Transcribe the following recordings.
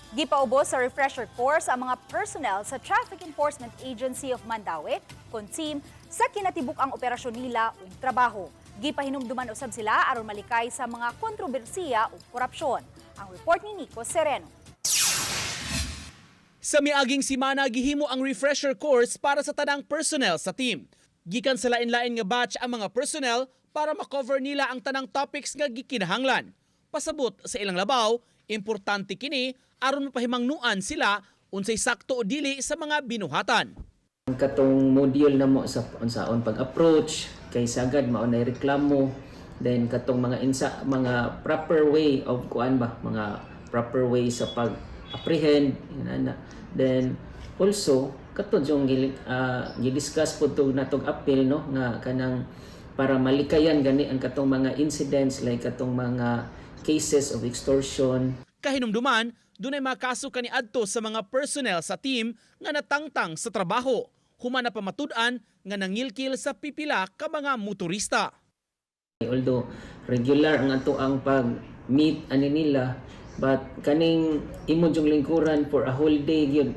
Gipaubos sa refresher course ang mga personnel sa Traffic Enforcement Agency of Mandaue, CONTIM, sa kinatibuk-ang operasyon nila ug trabaho. Gipahinumduman usab sila aron malikay sa mga kontrobersiya ug korupsyon. Ang report ni Nico Sereno. Sa miaging simana gihimo ang refresher course para sa tanang personnel sa team. Gikan sa lain-lain nga batch ang mga personnel para makover nila ang tanang topics nga gikinahanglan. Pasabot sa ilang labaw, importante kini aron mapahimangnuan sila unsay sakto o dili sa mga binuhatan. Katong module na mo sa unsaon pag-approach kay sagad mao na reklamo, then katong mga proper way of mga proper way sa pag-apprehend, then also katong yung gi-discuss pud to natong appeal no nga kanang para malikayan gani ang katong mga incidents like katong mga cases of extortion. Kahinumduman, dunay mga kaso kaniadto sa mga personnel sa team nga natangtang sa trabaho. Human na pamatud-an nga nangilkil sa pipila ka mga motorista. Although regular ang ato ang pag-meet ani nila, but kaning imo jung lingkuran for a whole day gyud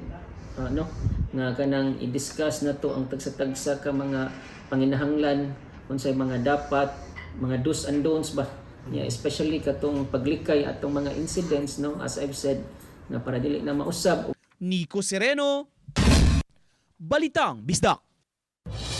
nga kanang i-discuss na to ang tagsa-tagsa ka mga panginahanglan unsay mga dapat, mga do's and don'ts ba. Yeah, especially katong paglikay atong mga incidents no, as I've said, na para dili na mausab. Nico Sereno, Balitang Bisdak.